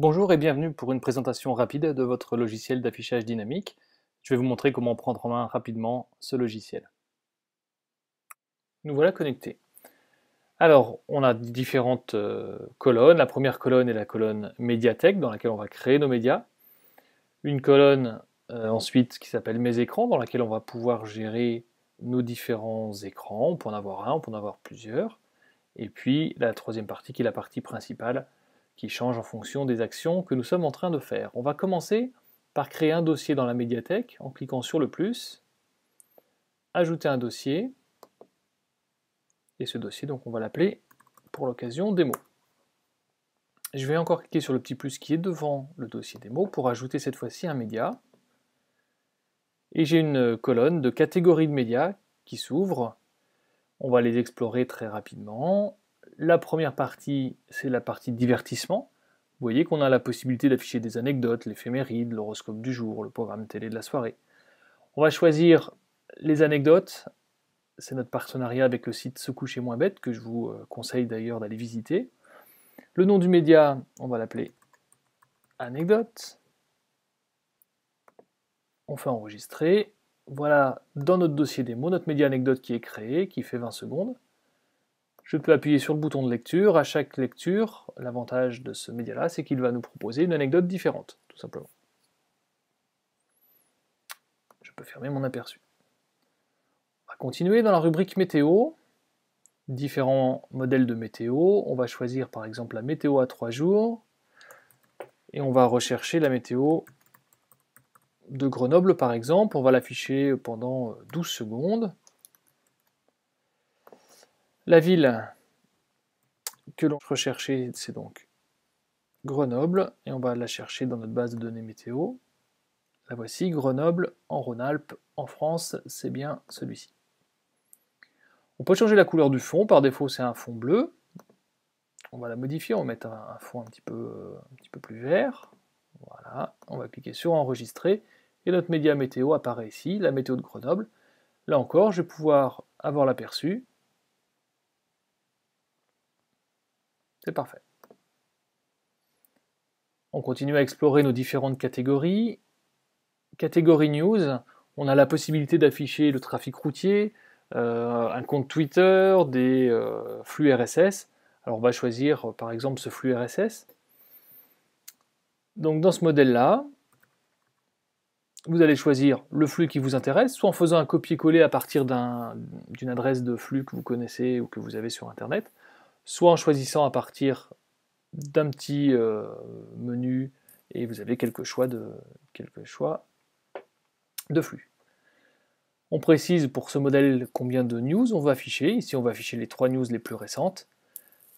Bonjour et bienvenue pour une présentation rapide de votre logiciel d'affichage dynamique. Je vais vous montrer comment prendre en main rapidement ce logiciel. Nous voilà connectés. Alors, on a différentes colonnes. La première colonne est la colonne médiathèque dans laquelle on va créer nos médias. Une colonne ensuite qui s'appelle mes écrans dans laquelle on va pouvoir gérer nos différents écrans. On peut en avoir un, on peut en avoir plusieurs. Et puis la troisième partie qui est la partie principale qui change en fonction des actions que nous sommes en train de faire. On va commencer par créer un dossier dans la médiathèque en cliquant sur le plus, ajouter un dossier, et ce dossier, donc on va l'appeler pour l'occasion démo. Je vais encore cliquer sur le petit plus qui est devant le dossier démo pour ajouter cette fois-ci un média. Et j'ai une colonne de catégories de médias qui s'ouvre. On va les explorer très rapidement. La première partie, c'est la partie divertissement. Vous voyez qu'on a la possibilité d'afficher des anecdotes, l'éphéméride, l'horoscope du jour, le programme télé de la soirée. On va choisir les anecdotes. C'est notre partenariat avec le site Se coucher moins bête, que je vous conseille d'ailleurs d'aller visiter. Le nom du média, on va l'appeler anecdote. On fait enregistrer. Voilà, dans notre dossier démo, notre média anecdote qui est créé, qui fait 20 secondes. Je peux appuyer sur le bouton de lecture. À chaque lecture, l'avantage de ce média-là, c'est qu'il va nous proposer une anecdote différente, tout simplement. Je peux fermer mon aperçu. On va continuer dans la rubrique météo. Différents modèles de météo. On va choisir par exemple la météo à 3 jours. Et on va rechercher la météo de Grenoble par exemple. On va l'afficher pendant 12 secondes. La ville que l'on recherchait, c'est donc Grenoble. Et on va la chercher dans notre base de données météo. La voici, Grenoble, en Rhône-Alpes, en France, c'est bien celui-ci. On peut changer la couleur du fond, par défaut c'est un fond bleu. On va la modifier, on va mettre un fond un petit peu plus vert. Voilà, on va cliquer sur enregistrer, et notre média météo apparaît ici, la météo de Grenoble. Là encore, je vais pouvoir avoir l'aperçu. C'est parfait. On continue à explorer nos différentes catégories. Catégorie news, on a la possibilité d'afficher le trafic routier, un compte Twitter, des flux RSS. Alors on va choisir par exemple ce flux RSS. Donc dans ce modèle-là, vous allez choisir le flux qui vous intéresse, soit en faisant un copier-coller à partir d'une adresse de flux que vous connaissez ou que vous avez sur Internet, soit en choisissant à partir d'un petit menu et vous avez quelques choix de flux. On précise pour ce modèle combien de news on va afficher. Ici, on va afficher les 3 news les plus récentes.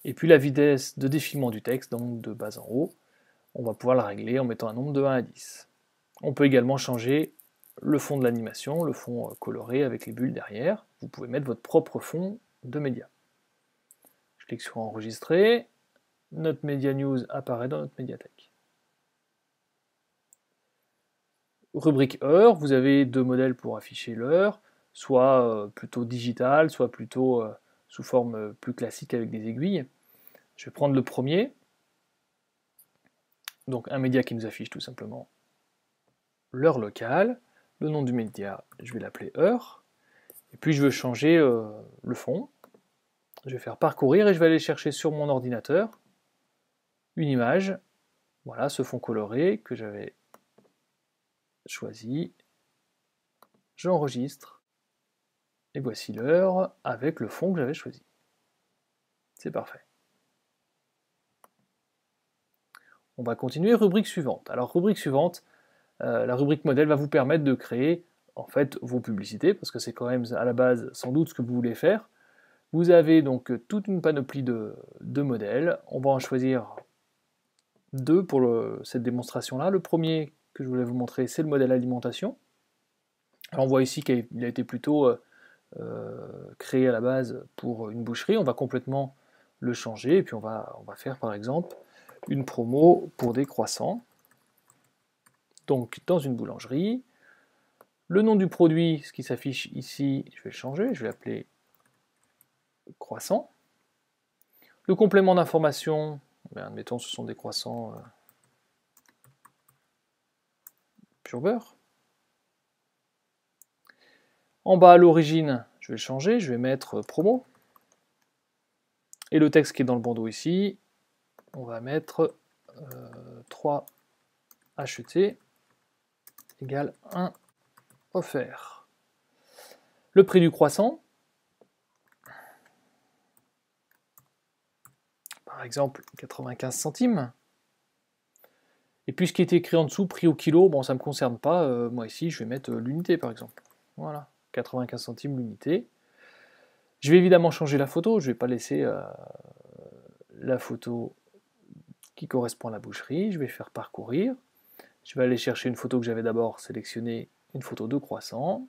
Et puis la vitesse de défilement du texte, donc de bas en haut, on va pouvoir la régler en mettant un nombre de 1 à 10. On peut également changer le fond de l'animation, le fond coloré avec les bulles derrière. Vous pouvez mettre votre propre fond de média. Je clique sur enregistrer. Notre média news apparaît dans notre médiathèque. Rubrique heure, vous avez 2 modèles pour afficher l'heure, soit plutôt digital, soit plutôt sous forme plus classique avec des aiguilles. Je vais prendre le premier, donc un média qui nous affiche tout simplement l'heure locale. Le nom du média, je vais l'appeler heure, et puis je veux changer le fond. Je vais faire parcourir et je vais aller chercher sur mon ordinateur une image, voilà ce fond coloré que j'avais choisi. J'enregistre. Et voici l'heure avec le fond que j'avais choisi. C'est parfait. On va continuer, rubrique suivante. Alors rubrique suivante, la rubrique modèle va vous permettre de créer en fait vos publicités, parce que c'est quand même à la base sans doute ce que vous voulez faire. Vous avez donc toute une panoplie de modèles. On va en choisir 2 pour cette démonstration-là. Le premier que je voulais vous montrer, c'est le modèle alimentation. Alors on voit ici qu'il a été plutôt créé à la base pour une boucherie. On va complètement le changer et puis on va faire par exemple une promo pour des croissants. Donc dans une boulangerie, le nom du produit, ce qui s'affiche ici, je vais le changer, je vais l'appeler croissant. Le complément d'information, admettons ce sont des croissants Pure-Beurre. En bas à l'origine, je vais le changer, je vais mettre promo. Et le texte qui est dans le bandeau ici, on va mettre 3 acheté égale 1 offert. Le prix du croissant, par exemple 95 centimes. Et puis ce qui est écrit en dessous, prix au kilo, bon ça ne me concerne pas, moi ici je vais mettre l'unité par exemple. Voilà, 95 centimes l'unité. Je vais évidemment changer la photo, je ne vais pas laisser la photo qui correspond à la boucherie, je vais faire parcourir. Je vais aller chercher une photo que j'avais d'abord sélectionnée, une photo de croissant.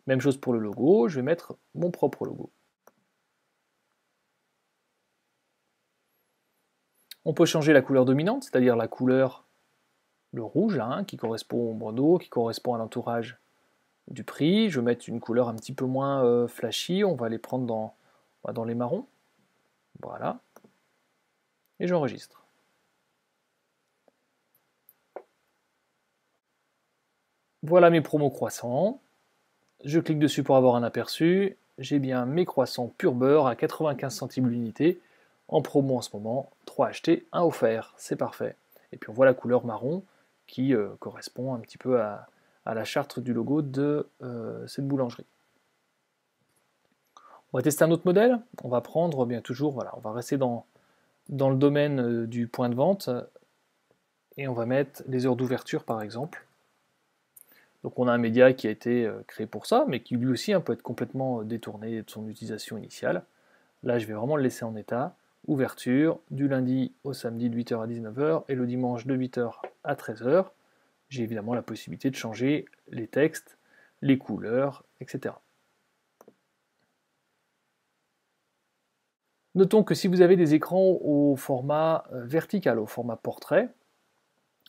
Même chose pour le logo, je vais mettre mon propre logo. On peut changer la couleur dominante, c'est-à-dire la couleur, le rouge, là, qui correspond au bandeau, qui correspond à l'entourage du prix. Je vais mettre une couleur un petit peu moins flashy, on va les prendre dans les marrons. Voilà. Et j'enregistre. Voilà mes promos croissants. Je clique dessus pour avoir un aperçu. J'ai bien mes croissants pur beurre à 95 centimes l'unité. En promo en ce moment, 3 achetés, 1 offert. C'est parfait. Et puis on voit la couleur marron qui correspond un petit peu à la charte du logo de cette boulangerie. On va tester un autre modèle. On va prendre bien toujours, voilà, on va rester dans le domaine du point de vente et on va mettre les heures d'ouverture par exemple. Donc on a un média qui a été créé pour ça, mais qui lui aussi peut être complètement détourné de son utilisation initiale. Là, je vais vraiment le laisser en état. Ouverture du lundi au samedi de 8h à 19h et le dimanche de 8h à 13h. J'ai évidemment la possibilité de changer les textes, les couleurs, etc. Notons que si vous avez des écrans au format vertical, au format portrait,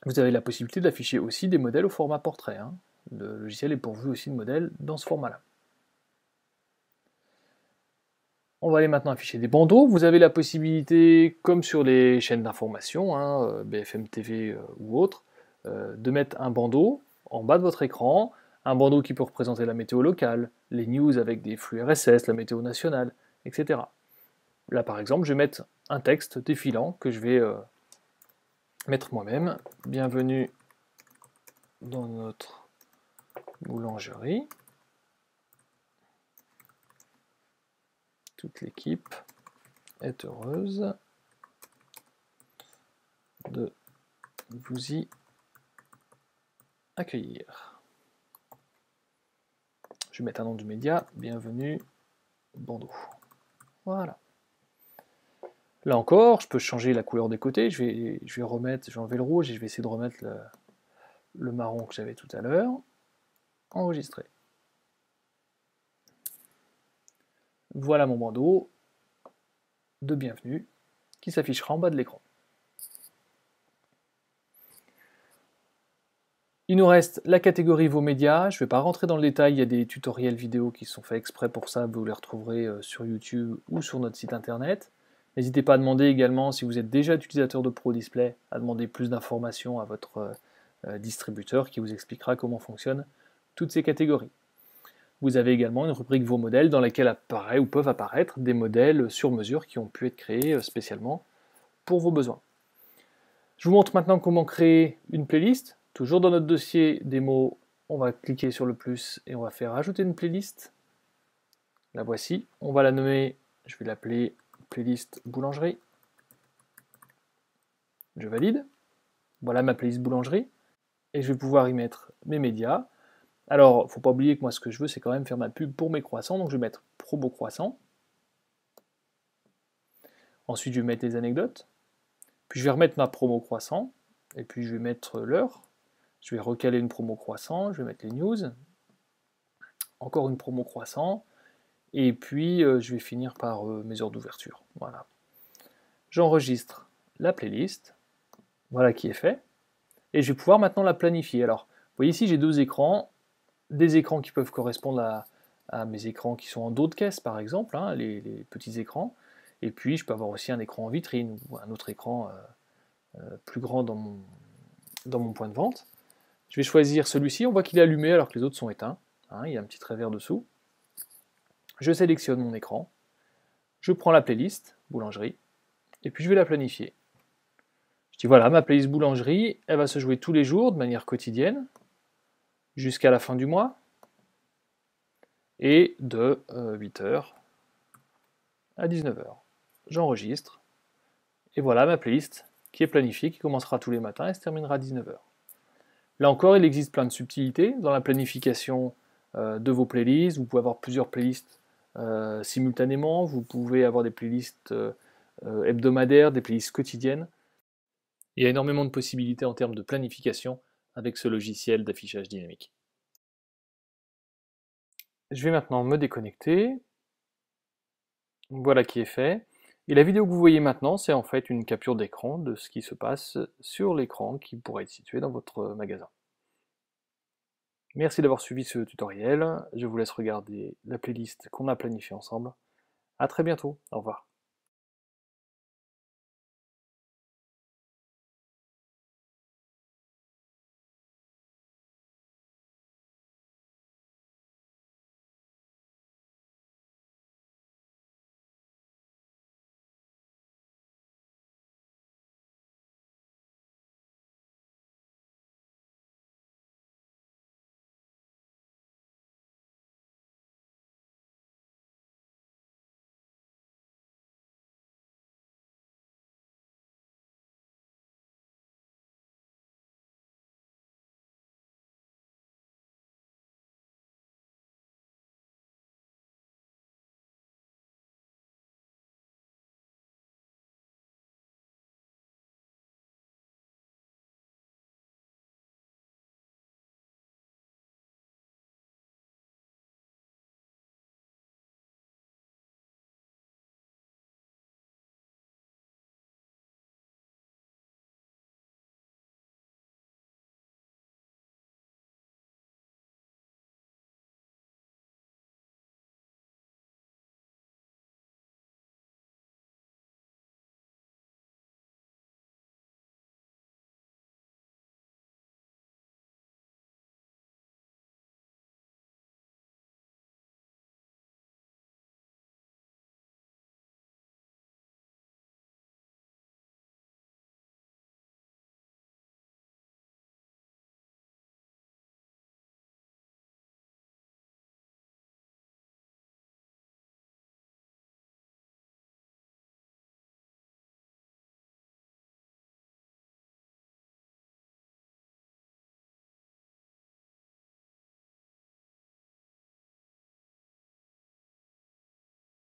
vous avez la possibilité d'afficher aussi des modèles au format portrait. Le logiciel est pourvu aussi de modèles dans ce format-là. On va aller maintenant afficher des bandeaux. Vous avez la possibilité, comme sur les chaînes d'information, BFM TV ou autres, de mettre un bandeau en bas de votre écran, un bandeau qui peut représenter la météo locale, les news avec des flux RSS, la météo nationale, etc. Là par exemple, je vais mettre un texte défilant que je vais mettre moi-même. Bienvenue dans notre boulangerie. Toute l'équipe est heureuse de vous y accueillir. Je vais mettre un nom du média, bienvenue bandeau. Voilà. Là encore, je peux changer la couleur des côtés, je vais enlever le rouge et je vais essayer de remettre le marron que j'avais tout à l'heure. Enregistrer. Voilà mon bandeau de bienvenue qui s'affichera en bas de l'écran. Il nous reste la catégorie vos médias. Je ne vais pas rentrer dans le détail, il y a des tutoriels vidéo qui sont faits exprès pour ça, vous les retrouverez sur YouTube ou sur notre site internet. N'hésitez pas à demander également, si vous êtes déjà utilisateur de ProDisplay, à demander plus d'informations à votre distributeur qui vous expliquera comment fonctionnent toutes ces catégories. Vous avez également une rubrique vos modèles dans laquelle apparaît ou peuvent apparaître des modèles sur mesure qui ont pu être créés spécialement pour vos besoins. Je vous montre maintenant comment créer une playlist. Toujours dans notre dossier démo, on va cliquer sur le plus et on va faire ajouter une playlist. La voici. On va la nommer, je vais l'appeler playlist boulangerie. Je valide. Voilà ma playlist boulangerie. Et je vais pouvoir y mettre mes médias. Alors, il ne faut pas oublier que moi, ce que je veux, c'est quand même faire ma pub pour mes croissants. Donc, je vais mettre promo croissant. Ensuite, je vais mettre les anecdotes. Puis, je vais remettre ma promo croissant. Et puis, je vais mettre l'heure. Je vais recaler une promo croissant. Je vais mettre les news. Encore une promo croissant. Et puis, je vais finir par mes heures d'ouverture. Voilà. J'enregistre la playlist. Voilà qui est fait. Et je vais pouvoir maintenant la planifier. Alors, vous voyez ici, j'ai deux écrans. Des écrans qui peuvent correspondre à mes écrans qui sont en dos de caisse, par exemple, les petits écrans. Et puis, je peux avoir aussi un écran en vitrine ou un autre écran plus grand dans mon point de vente. Je vais choisir celui-ci, on voit qu'il est allumé alors que les autres sont éteints. Hein, il y a un petit trait vert dessous. Je sélectionne mon écran, je prends la playlist, boulangerie, et puis je vais la planifier. Je dis voilà, ma playlist boulangerie, elle va se jouer tous les jours de manière quotidienne, jusqu'à la fin du mois, et de 8h à 19h. J'enregistre, et voilà ma playlist qui est planifiée, qui commencera tous les matins et se terminera à 19h. Là encore, il existe plein de subtilités dans la planification de vos playlists. Vous pouvez avoir plusieurs playlists simultanément, vous pouvez avoir des playlists hebdomadaires, des playlists quotidiennes. Il y a énormément de possibilités en termes de planification avec ce logiciel d'affichage dynamique. Je vais maintenant me déconnecter. Voilà qui est fait. Et la vidéo que vous voyez maintenant, c'est en fait une capture d'écran de ce qui se passe sur l'écran qui pourrait être situé dans votre magasin. Merci d'avoir suivi ce tutoriel. Je vous laisse regarder la playlist qu'on a planifiée ensemble. À très bientôt. Au revoir.